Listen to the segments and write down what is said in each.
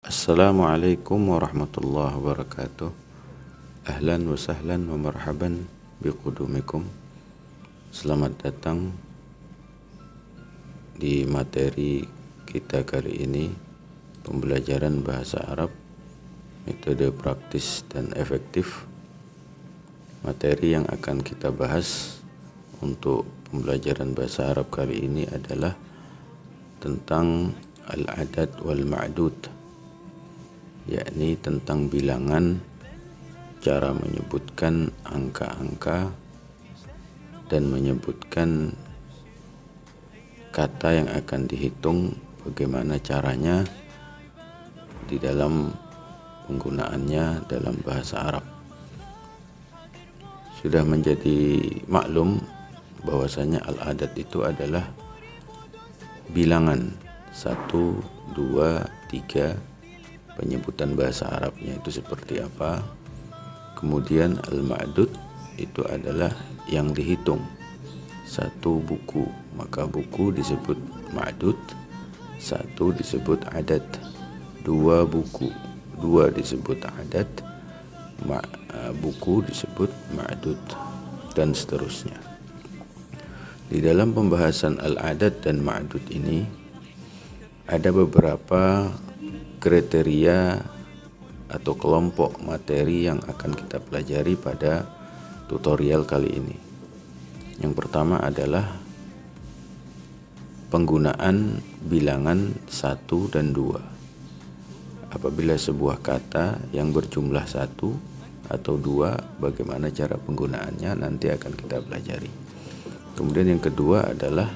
Assalamualaikum warahmatullahi wabarakatuh. Ahlan wa sahlan wa marhaban biqudumikum. Selamat datang di materi kita kali ini, pembelajaran bahasa Arab, metode praktis dan efektif. Materi yang akan kita bahas untuk pembelajaran bahasa Arab kali ini adalah tentang al-adad wal ma'dud, yakni tentang bilangan, cara menyebutkan angka-angka dan menyebutkan kata yang akan dihitung, bagaimana caranya di dalam penggunaannya dalam bahasa Arab. Sudah menjadi maklum bahwasanya al-adad itu adalah bilangan 1, 2, 3, penyebutan bahasa Arabnya itu seperti apa. Kemudian al-ma'dud itu adalah yang dihitung, 1 buku, maka buku disebut ma'dud, 1 disebut adad, 2 buku, 2 disebut adad, buku disebut ma'dud, dan seterusnya. Di dalam pembahasan al-adad dan ma'dud ini ada beberapa kriteria atau kelompok materi yang akan kita pelajari pada tutorial kali ini. Yang pertama adalah penggunaan bilangan 1 dan 2. Apabila sebuah kata yang berjumlah 1 atau 2, bagaimana cara penggunaannya nanti akan kita pelajari. Kemudian yang kedua adalah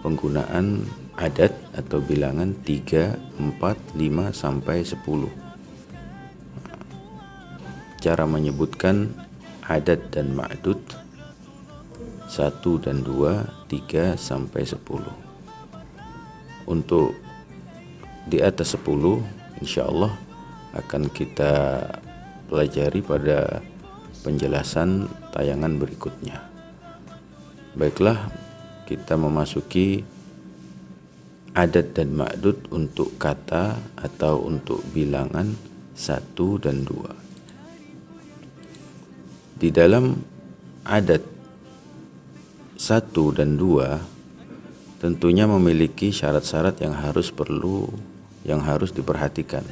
penggunaan adad atau bilangan 3, 4, 5 sampai 10. Cara menyebutkan adad dan ma'dud 1 dan 2, 3 sampai 10. Untuk di atas 10 insyaallah akan kita pelajari pada penjelasan tayangan berikutnya. Baiklah, kita memasuki adad dan ma'dud untuk kata atau untuk bilangan 1 dan 2. Di dalam adad 1 dan 2 tentunya memiliki syarat-syarat yang harus diperhatikan.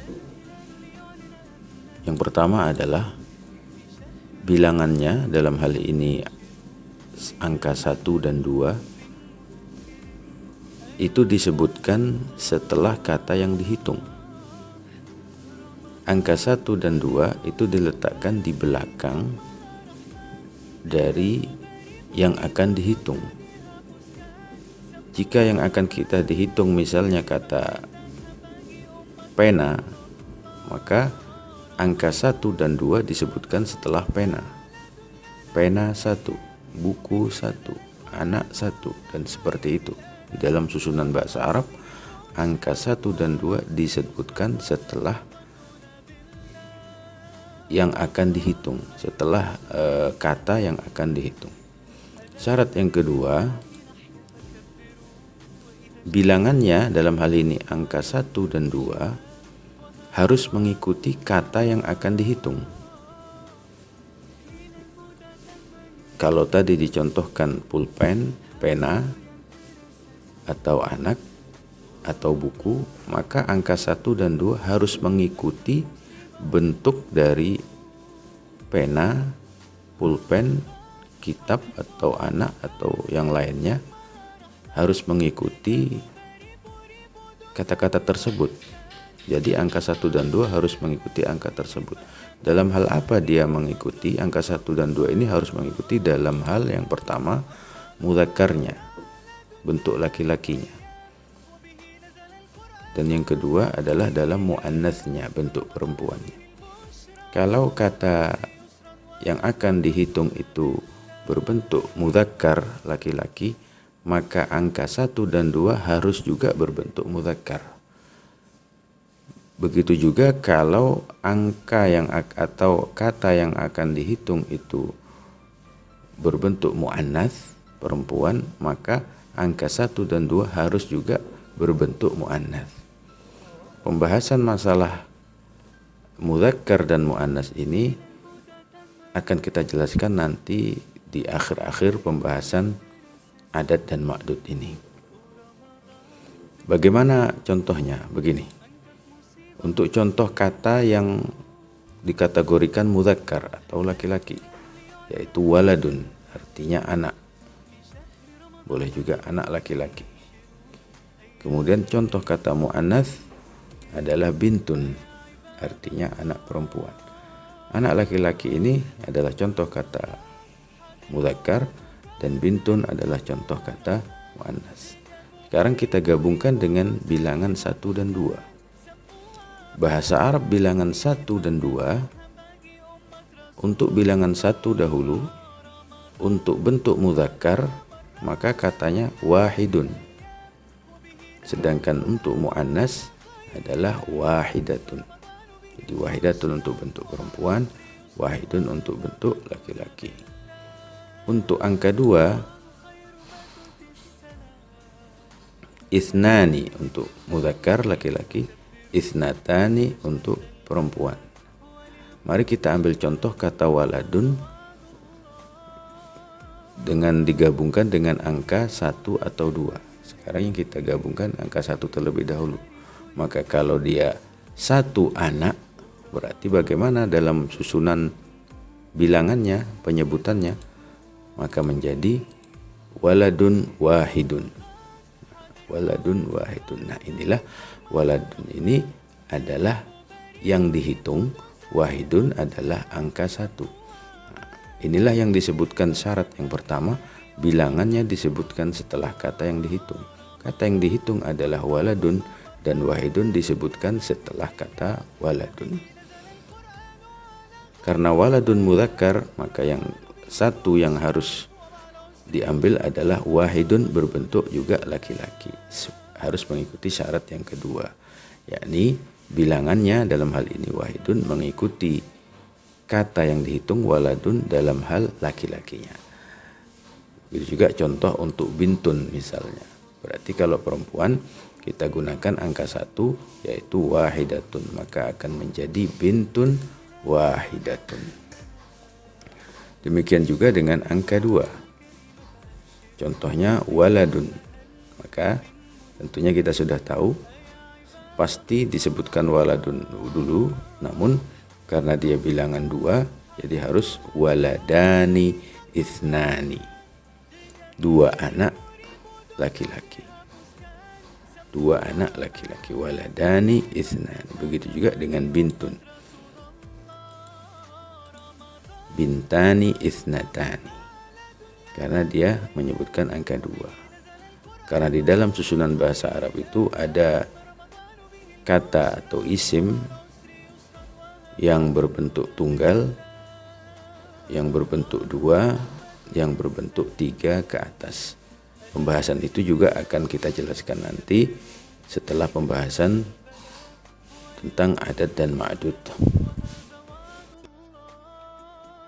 Yang pertama adalah bilangannya, dalam hal ini angka 1 dan 2, itu disebutkan setelah kata yang dihitung. Angka 1 dan 2 itu diletakkan di belakang dari yang akan dihitung. Jika yang akan kita dihitung misalnya kata pena, maka angka 1 dan 2 disebutkan setelah pena. Pena 1, buku 1, anak 1, dan seperti itu. Di dalam susunan bahasa Arab, angka 1 dan 2 disebutkan setelah yang akan dihitung, setelah kata yang akan dihitung. Syarat yang kedua, bilangannya dalam hal ini angka 1 dan 2 harus mengikuti kata yang akan dihitung. Kalau tadi dicontohkan pulpen, pena, atau anak, atau buku, maka angka 1 dan 2 harus mengikuti bentuk dari pena, pulpen, kitab, atau anak, atau yang lainnya, harus mengikuti kata-kata tersebut. Jadi angka 1 dan 2 harus mengikuti angka tersebut. Dalam hal apa dia mengikuti? Angka 1 dan 2 ini harus mengikuti dalam hal yang pertama, mudzakarnya, bentuk laki-lakinya. Dan yang kedua adalah dalam muannasnya, bentuk perempuannya. Kalau kata yang akan dihitung itu berbentuk mudzakkar, laki-laki, maka angka 1 dan 2 harus juga berbentuk mudzakkar. Begitu juga kalau angka yang atau kata yang akan dihitung itu berbentuk muannats, perempuan, maka angka 1 dan 2 harus juga berbentuk muannats. pembahasan masalah mudzakkar dan muannas ini akan kita jelaskan nanti di akhir-akhir pembahasan adat dan ma'dud ini. Bagaimana contohnya? Begini. Untuk contoh kata yang dikategorikan mudzakkar atau laki-laki, yaitu waladun, artinya anak. Boleh juga anak laki-laki. Kemudian contoh kata muannats adalah bintun, artinya anak perempuan. Anak laki-laki ini adalah contoh kata mudzakkar dan bintun adalah contoh kata muannats. Sekarang kita gabungkan dengan bilangan 1 dan 2. Bahasa Arab bilangan 1 dan 2, untuk bilangan 1 dahulu, untuk bentuk mudzakkar maka katanya wahidun. Sedangkan untuk muannas adalah wahidatun. Jadi wahidatun untuk bentuk perempuan, wahidun untuk bentuk laki-laki. Untuk angka 2, isnani untuk mudzakkar laki-laki, isnatani untuk perempuan. Mari kita ambil contoh kata waladun dengan digabungkan dengan angka 1 atau 2. Sekarang yang kita gabungkan angka 1 terlebih dahulu. Maka kalau dia 1 anak, berarti bagaimana dalam susunan bilangannya, penyebutannya? Maka menjadi waladun wahidun. Waladun wahidun. Nah, inilah waladun ini adalah yang dihitung, wahidun adalah angka 1. Inilah yang disebutkan syarat yang pertama, bilangannya disebutkan setelah kata yang dihitung. Kata yang dihitung adalah waladun dan wahidun disebutkan setelah kata waladun. Karena waladun mudzakkar, maka yang satu yang harus diambil adalah wahidun berbentuk juga laki-laki. Harus mengikuti syarat yang kedua, yakni bilangannya dalam hal ini wahidun mengikuti kata yang dihitung waladun dalam hal laki-lakinya. Begitu juga contoh untuk bintun misalnya. Berarti kalau perempuan kita gunakan angka 1 yaitu wahidatun, maka akan menjadi bintun wahidatun. Demikian juga dengan angka 2. Contohnya waladun. Maka tentunya kita sudah tahu pasti disebutkan waladun dulu, namun karena dia bilangan 2, jadi harus waladani isnani. 2 anak laki-laki. 2 anak laki-laki. Waladani isnani. Begitu juga dengan bintun. Bintani isnatani. Karena dia menyebutkan angka 2. Karena di dalam susunan bahasa Arab itu ada kata atau isim yang berbentuk tunggal, yang berbentuk 2, yang berbentuk 3 ke atas. Pembahasan itu juga akan kita jelaskan nanti setelah pembahasan tentang adat dan ma'dud.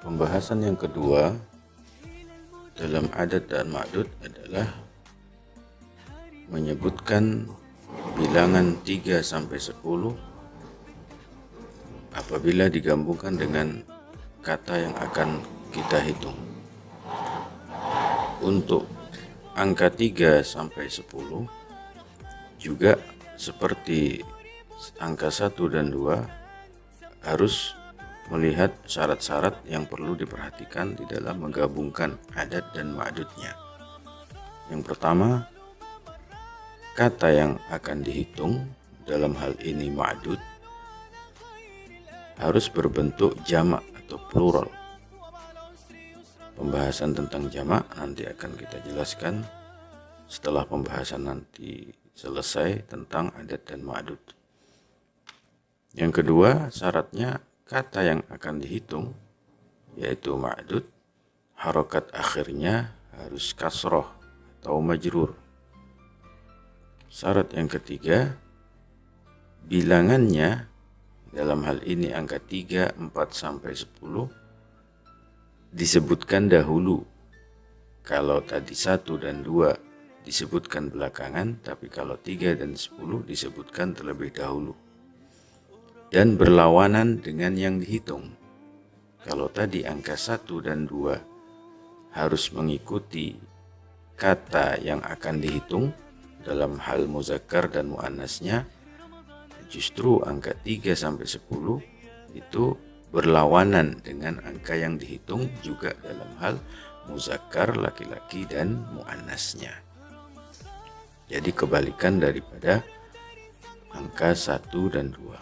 Pembahasan yang kedua dalam adat dan ma'dud adalah menyebutkan bilangan 3 sampai 10 apabila digabungkan dengan kata yang akan kita hitung. Untuk angka 3 sampai 10 juga seperti angka 1 dan 2 harus melihat syarat-syarat yang perlu diperhatikan di dalam menggabungkan adat dan ma'dudnya. Yang pertama, kata yang akan dihitung dalam hal ini ma'dud harus berbentuk jamak atau plural. Pembahasan tentang jamak nanti akan kita jelaskan setelah pembahasan nanti selesai tentang adat dan ma'dud. Yang kedua, syaratnya kata yang akan dihitung yaitu ma'dud, harokat akhirnya harus kasroh atau majrur. Syarat yang ketiga, bilangannya dalam hal ini angka 3, 4 sampai 10 disebutkan dahulu. Kalau tadi 1 dan 2 disebutkan belakangan, tapi kalau 3 dan 10 disebutkan terlebih dahulu. dan berlawanan dengan yang dihitung. Kalau tadi angka 1 dan 2 harus mengikuti kata yang akan dihitung dalam hal muzakkar dan muannasnya, justru angka 3 sampai 10 itu berlawanan dengan angka yang dihitung juga dalam hal muzakkar laki-laki dan muannasnya. Jadi kebalikan daripada angka 1 dan 2.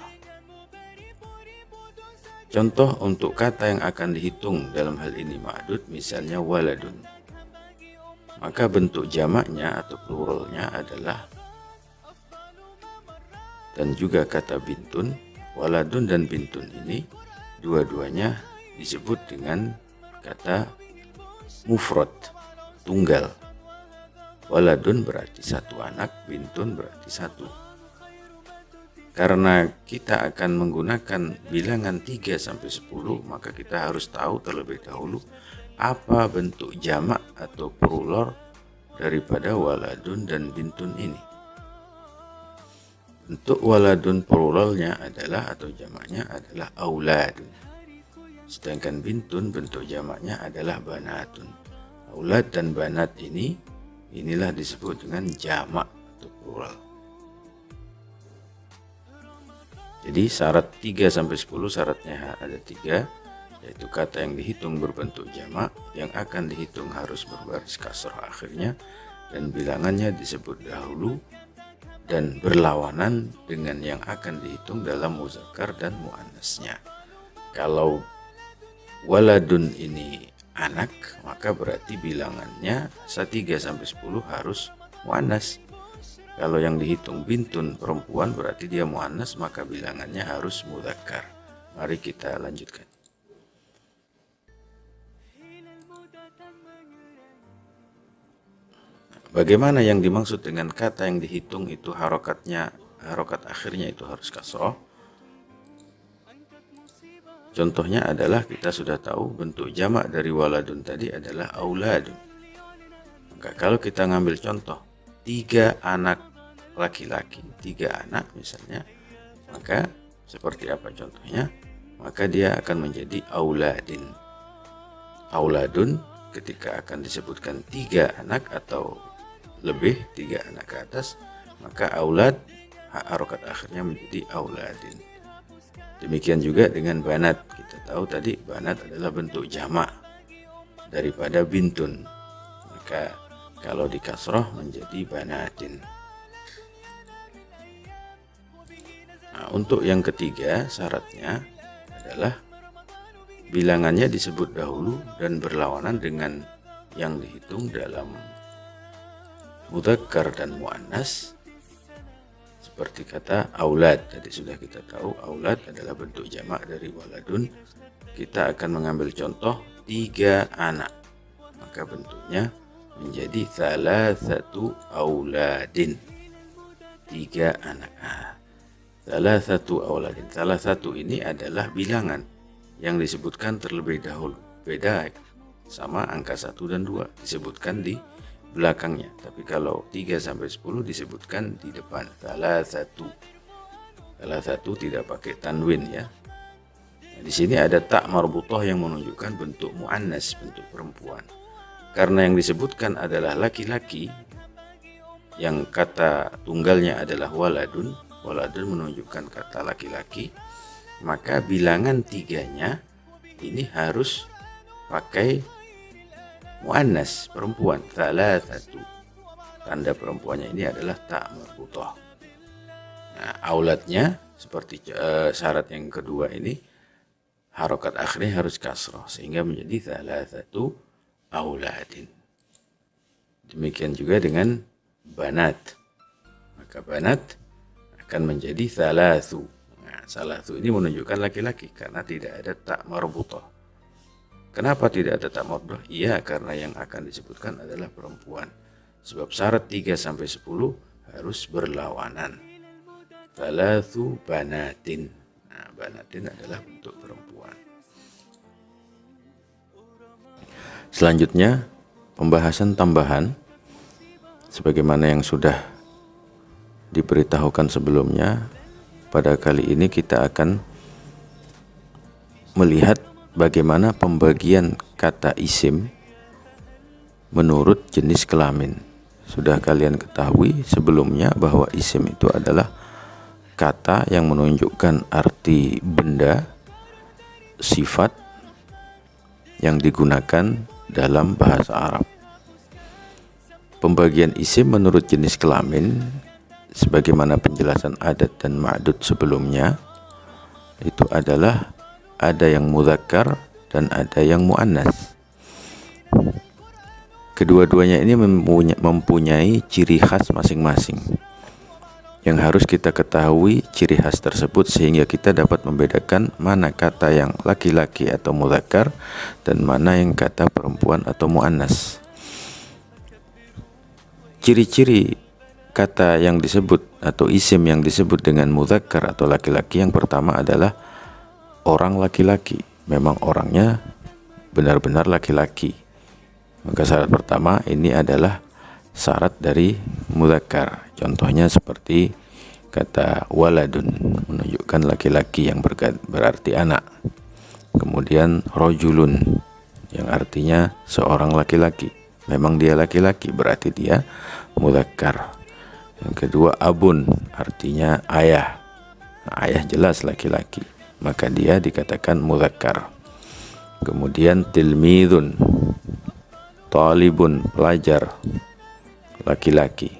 Contoh untuk kata yang akan dihitung dalam hal ini ma'dud, misalnya waladun. Maka bentuk jamaknya atau pluralnya adalah, dan juga kata bintun, waladun dan bintun ini dua-duanya disebut dengan kata mufrad, tunggal. Waladun berarti satu anak, bintun berarti satu. Karena kita akan menggunakan bilangan 3 sampai 10, maka kita harus tahu terlebih dahulu apa bentuk jamak atau plural daripada waladun dan bintun ini. Bentuk waladun pluralnya adalah atau jamaknya adalah auladun. Sedangkan bintun bentuk jamaknya adalah banatun. Aulad dan banat inilah disebut dengan jamak atau plural. Jadi syarat 3 sampai 10 syaratnya ada 3, yaitu kata yang dihitung berbentuk jamak, yang akan dihitung harus berbaris kasrah akhirnya, dan bilangannya disebut dahulu dan berlawanan dengan yang akan dihitung dalam muzakkar dan muannasnya. Kalau waladun ini anak, maka berarti bilangannya 3 sampai 10 harus muannas. Kalau yang dihitung bintun perempuan berarti dia muannas, maka bilangannya harus mudzakkar. Mari kita lanjutkan. Bagaimana yang dimaksud dengan kata yang dihitung itu harokat akhirnya itu harus kasroh? Contohnya adalah kita sudah tahu bentuk jamak dari waladun tadi adalah auladun. Maka kalau kita ngambil contoh 3 anak laki-laki, 3 anak misalnya, maka seperti apa contohnya? Maka dia akan menjadi auladin. Auladun ketika akan disebutkan 3 anak atau lebih, 3 anak ke atas, maka aulad harokat akhirnya menjadi auladin. Demikian juga dengan banat. Kita tahu tadi banat adalah bentuk jamak daripada bintun, maka kalau di kasroh menjadi banatin. Nah, untuk yang ketiga syaratnya adalah bilangannya disebut dahulu dan berlawanan dengan yang dihitung dalam mudzakkar dan muannas, seperti kata aulad. Tadi sudah kita tahu aulad adalah bentuk jamak dari waladun. Kita akan mengambil contoh 3 anak, maka bentuknya menjadi thalathatu auladin, 3 anak. Thalathatu auladin, salah satu ini adalah bilangan yang disebutkan terlebih dahulu, beda sama angka 1 dan 2 disebutkan di belakangnya. Tapi kalau 3 sampai 10 disebutkan di depan, thalathatu tidak pakai tanwin ya. Nah, di sini ada tak marbutah yang menunjukkan bentuk muannas, bentuk perempuan. Karena yang disebutkan adalah laki-laki, yang kata tunggalnya adalah waladun menunjukkan kata laki-laki, maka bilangan 3-nya ini harus pakai muannas, perempuan, thalathatu. Tanda perempuannya ini adalah tak marbutah. Nah, auladnya seperti syarat yang kedua ini, harokat akhirnya harus kasroh sehingga menjadi thalathatu auladin. Demikian juga dengan banat, maka banat akan menjadi thalathu. Nah, thalathu ini menunjukkan laki-laki karena tidak ada tak marbutah. Kenapa tidak ada tak marbutah? Iya, karena yang akan disebutkan adalah perempuan. Sebab syarat 3 sampai 10 harus berlawanan. Thalathu banatin. Nah, banatin adalah bentuk perempuan. Selanjutnya, pembahasan tambahan sebagaimana yang sudah diberitahukan sebelumnya, pada kali ini kita akan melihat bagaimana pembagian kata isim menurut jenis kelamin. Sudah kalian ketahui sebelumnya bahwa isim itu adalah kata yang menunjukkan arti benda, sifat yang digunakan dalam bahasa Arab. Pembagian isim menurut jenis kelamin, sebagaimana penjelasan adat dan ma'dud sebelumnya, itu adalah ada yang mudzakkar dan ada yang muannas. Kedua-duanya ini mempunyai ciri khas masing-masing yang harus kita ketahui ciri khas tersebut sehingga kita dapat membedakan mana kata yang laki-laki atau mudzakkar dan mana yang kata perempuan atau muannas. Ciri-ciri kata yang disebut atau isim yang disebut dengan mudzakkar atau laki-laki yang pertama adalah orang laki-laki. Memang orangnya benar-benar laki-laki. Maka syarat pertama ini adalah syarat dari mudzakkar. Contohnya seperti kata waladun, menunjukkan laki-laki yang berarti anak. Kemudian rojulun, yang artinya seorang laki-laki. Memang dia laki-laki, berarti dia mudzakkar. Yang kedua abun, artinya ayah. Nah, ayah jelas laki-laki, maka dia dikatakan mudzakkar. Kemudian tilmidun, talibun, pelajar, laki-laki.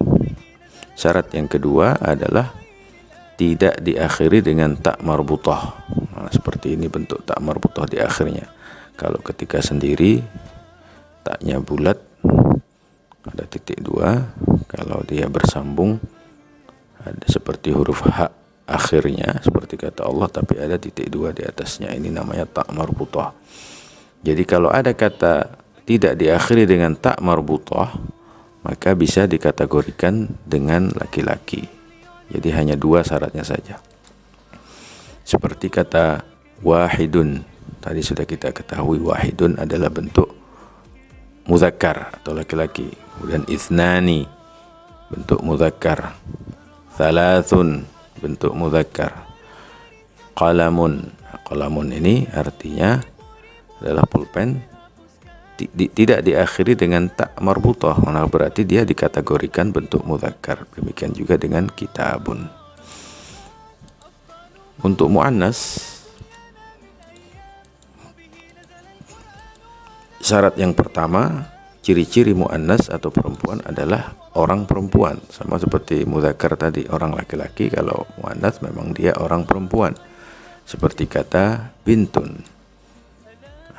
Syarat yang kedua adalah tidak diakhiri dengan tak marbutah. Nah, seperti ini bentuk tak marbutah di akhirnya. Kalau ketika sendiri taknya bulat, ada titik dua. Kalau dia bersambung, ada seperti huruf ha akhirnya, seperti kata Allah, tapi ada titik dua di atasnya. Ini namanya tak marbutah. Jadi kalau ada kata tidak diakhiri dengan tak marbutah, maka bisa dikategorikan dengan laki-laki. Jadi hanya dua syaratnya saja. Seperti kata wahidun, tadi sudah kita ketahui wahidun adalah bentuk mudzakkar atau laki-laki. Kemudian ithnani, bentuk mudzakkar. Thalathun, bentuk mudzakkar. Qalamun, qalamun ini artinya adalah pulpen, tidak diakhiri dengan tak marbutah, maka berarti dia dikategorikan bentuk mudzakkar. Demikian juga dengan kitabun. Untuk muannas, syarat yang pertama, ciri-ciri muannas atau perempuan adalah orang perempuan. Sama seperti mudzakkar tadi, orang laki-laki. Kalau muannas memang dia orang perempuan. Seperti kata bintun,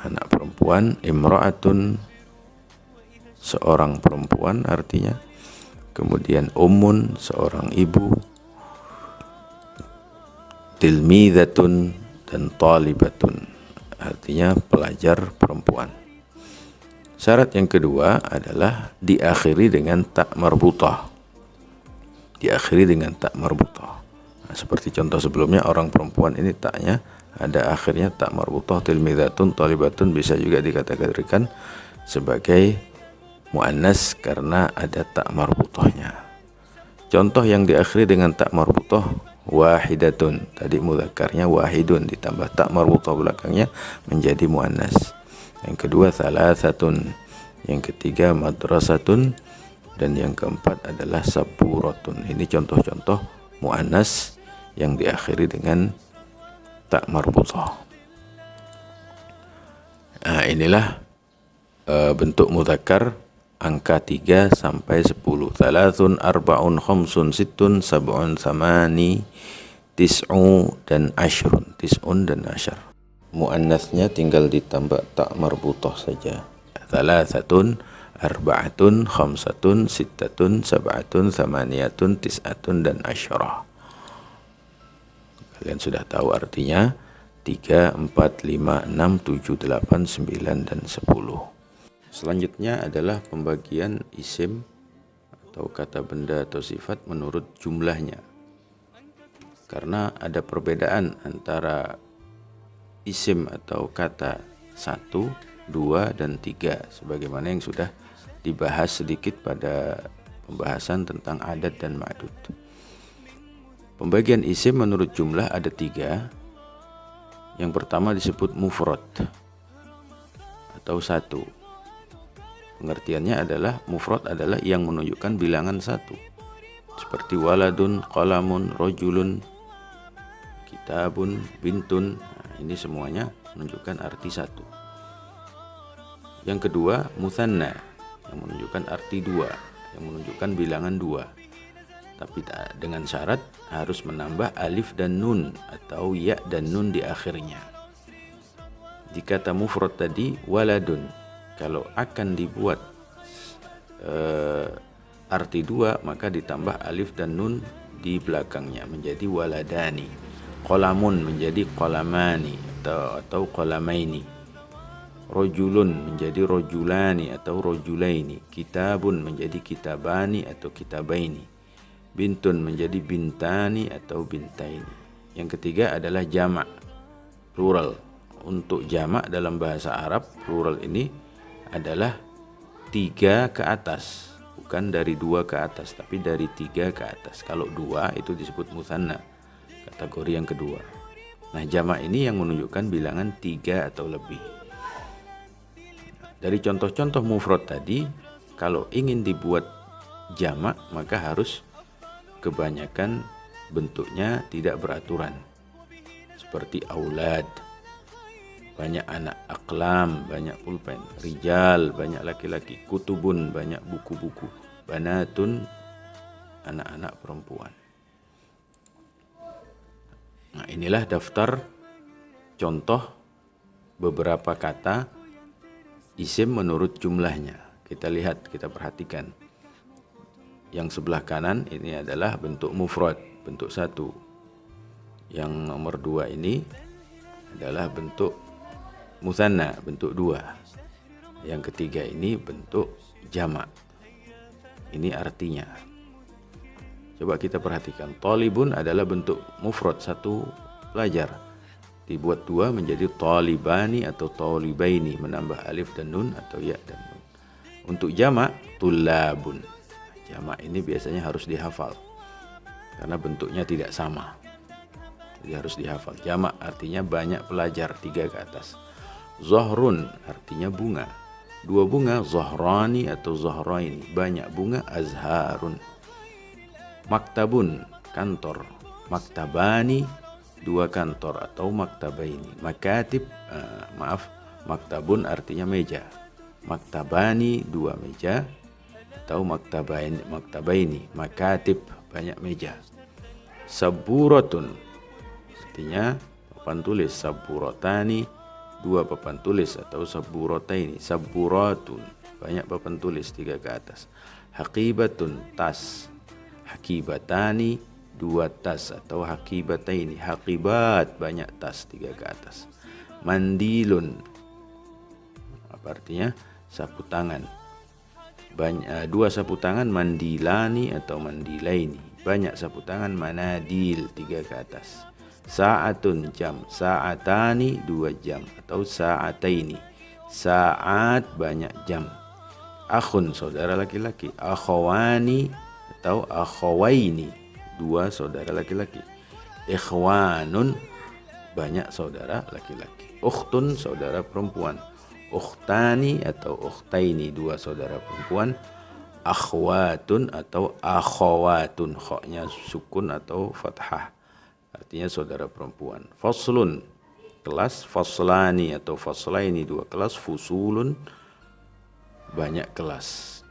anak perempuan, imra'atun, seorang perempuan artinya. Kemudian ummun, seorang ibu, tilmidatun dan talibatun, artinya pelajar perempuan. Syarat yang kedua adalah diakhiri dengan tak marbutah. Diakhiri dengan tak marbutah. Nah, seperti contoh sebelumnya, orang perempuan ini taknya ada akhirnya tak marbutah, tilmidatun, talibatun bisa juga dikategorikan sebagai muannas karena ada tak marbutahnya. Contoh yang diakhiri dengan tak marbutah, wahidatun, tadi mudzakarnya wahidun ditambah tak marbutah belakangnya menjadi muannas. Yang kedua thalathatun, yang ketiga madrasatun, dan yang keempat adalah saburatun. Ini contoh-contoh muannas yang diakhiri dengan tak marbutah. Nah, inilah bentuk mudzakkar angka 3 sampai 10. Thalathun, arba'un, khamsun, sittun, sab'un, thamani, tis'u dan asyrun. Tis'un dan asyar. Muannasnya tinggal ditambah tak marbutah saja. Thalathatun, arba'atun, khamsatun, sittatun, sab'atun, thamaniyatun, tis'atun dan asyarah. Kalian sudah tahu artinya 3, 4, 5, 6, 7, 8, 9 dan 10. Selanjutnya adalah pembagian isim atau kata benda atau sifat menurut jumlahnya. Karena ada perbedaan antara isim atau kata 1, 2, dan 3 sebagaimana yang sudah dibahas sedikit pada pembahasan tentang adat dan ma'dud. Pembagian isim menurut jumlah ada 3. Yang pertama disebut mufrad atau 1. Pengertiannya adalah mufrad adalah yang menunjukkan bilangan 1. Seperti waladun, qalamun, rojulun, kitabun, bintun. Nah, ini semuanya menunjukkan arti 1. Yang kedua mutsanna, yang menunjukkan arti 2, yang menunjukkan bilangan 2. Tapi dengan syarat harus menambah alif dan nun atau ya dan nun di akhirnya. Jika kata mufrad tadi waladun, kalau akan dibuat arti 2 maka ditambah alif dan nun di belakangnya menjadi waladani. Qalamun menjadi qalamani atau qalamaini. Rojulun menjadi rojulani atau rojulaini. Kitabun menjadi kitabani atau kitabaini. Bintun menjadi bintani atau bintaini. Yang ketiga adalah jamak, plural. Untuk jamak dalam bahasa Arab, plural ini adalah 3 ke atas, bukan dari 2 ke atas, tapi dari 3 ke atas. Kalau 2 itu disebut mutsanna, kategori yang kedua. Nah, jamak ini yang menunjukkan bilangan 3 atau lebih. Dari contoh-contoh mufrad tadi, kalau ingin dibuat jamak maka harus kebanyakan bentuknya tidak beraturan. Seperti aulad, banyak anak, aklam, banyak pulpen, rijal, banyak laki-laki, kutubun, banyak buku-buku, banatun, anak-anak perempuan. Nah, inilah daftar contoh beberapa kata isim menurut jumlahnya. Kita lihat, kita perhatikan. Yang sebelah kanan ini adalah bentuk mufrad, bentuk 1. Yang nomor 2 ini adalah bentuk mutsanna, bentuk 2. Yang ketiga ini bentuk jamak. Ini artinya. Coba kita perhatikan. Talibun adalah bentuk mufrad, 1 pelajar. Dibuat 2 menjadi talibani atau talibaini, menambah alif dan nun atau ya dan nun. Untuk jamak, tulabun. Jamak ini biasanya harus dihafal karena bentuknya tidak sama. Jadi harus dihafal. Jamak artinya banyak pelajar, 3 ke atas. Zahrun artinya bunga. 2 bunga, zahrani atau zahraini. Banyak bunga, azharun. Maktabun, kantor. Maktabani, 2 kantor atau maktabaini. Makatib, maktabun artinya meja. Maktabani, 2 meja atau maktabaini. Makatib, banyak meja. Saburatun artinya papan tulis. Saburatani, 2 papan tulis atau saburataini. Saburatun, banyak papan tulis, 3 ke atas. Haqibatun, tas. Haqibatani, 2 tas atau haqibataini. Haqibat, banyak tas, 3 ke atas. Mandilun, apa artinya? Sapu tangan. 2 sapu tangan, mandilani atau mandilaini. Banyak sapu tangan, manadil, 3 ke atas. Sa'atun, jam. Sa'atani, 2 jam atau sa'ataini. Sa'at, banyak jam. Akhun, saudara laki-laki. Akhawani atau akhawaini, 2 saudara laki-laki. Ikhwanun, banyak saudara laki-laki. Ukhtun, saudara perempuan. Ukhtani atau ukhtaini, 2 saudara perempuan. Akhwatun atau akhawatun, khoknya sukun atau fathah, artinya saudara perempuan. Faslun, kelas. Faslani atau faslaini, 2 kelas. Fusulun, banyak kelas.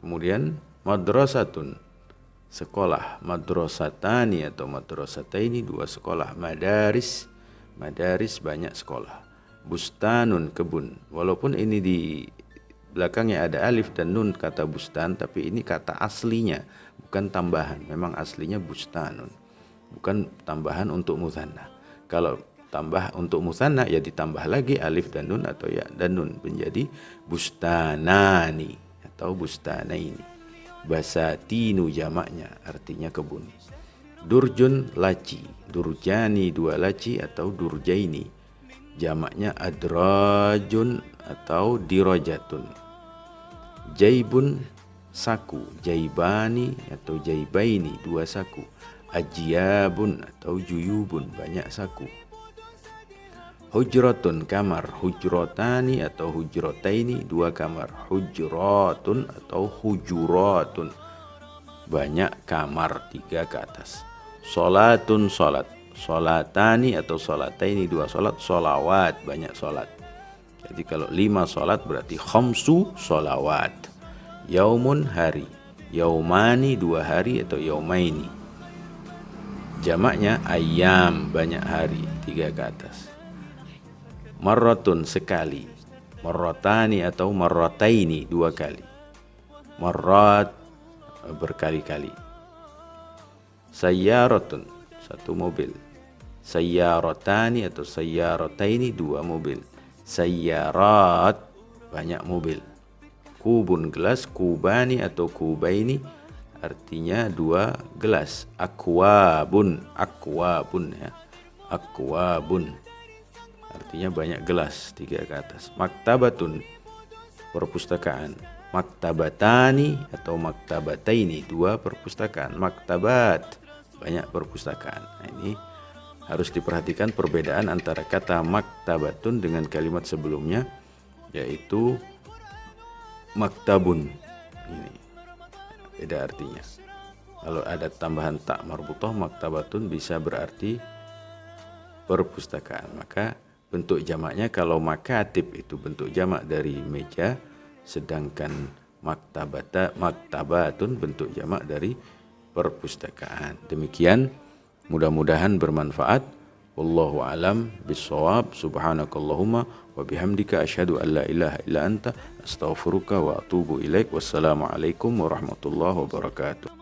Kemudian madrasatun, sekolah. Madrasatani atau madrasataini, 2 sekolah. Madaris, madaris, banyak sekolah. Bustanun, kebun. Walaupun ini di belakangnya ada alif dan nun kata bustan, tapi ini kata aslinya, bukan tambahan. Memang aslinya bustanun, bukan tambahan untuk mutsanna. Kalau tambah untuk mutsanna ya ditambah lagi alif dan nun atau ya dan nun menjadi bustanani atau bustanaini. Basatinu jamaknya, artinya kebun. Durjun, laci. Durjani, 2 laci atau durjaini. Jamaknya adrajun atau dirojatun. Jaibun, saku. Jaibani atau jaibaini, 2 saku. Ajyabun atau juyubun, banyak saku. Hujratun, kamar. Hujrotani atau hujrotaini, dua kamar. Hujratun atau hujuratun, banyak kamar, tiga ke atas. Sholatun, sholat. Sholatani atau sholataini, dua sholat. Sholawat, banyak sholat. Jadi kalau 5 sholat berarti khamsu sholawat. Yaumun, hari. Yaumani, 2 hari atau yaumaini. Jamaknya ayam, banyak hari, 3 ke atas. Marratun, sekali. Marratani atau marrataini, 2 kali. Marrat, berkali-kali. Sayyaratun, 1 mobil. Sayyaratani atau sayyarataini, 2 mobil. Sayyarat, banyak mobil. Kubun, gelas. Kubani atau kubaini, artinya 2 gelas. Akwabun, akwabun ya. Akwabun, artinya banyak gelas, 3 ke atas. Maktabatun, perpustakaan. Maktabatani atau maktabataini, 2 perpustakaan. Maktabat, banyak perpustakaan. Nah, ini harus diperhatikan perbedaan antara kata maktabatun dengan kalimat sebelumnya, yaitu maktabun. Ini beda artinya. Kalau ada tambahan tak marbutah, maktabatun bisa berarti perpustakaan. Maka bentuk jamaknya, kalau makatib itu bentuk jamak dari meja, sedangkan maktabatun bentuk jamak dari perpustakaan. Demikian, mudah-mudahan bermanfaat. Wallahu alam bissawab. Subhanakallahumma wa bihamdika asyhadu an la ilaha illa anta astaghfiruka wa atubu ilaik. Wassalamualaikum warahmatullahi wabarakatuh.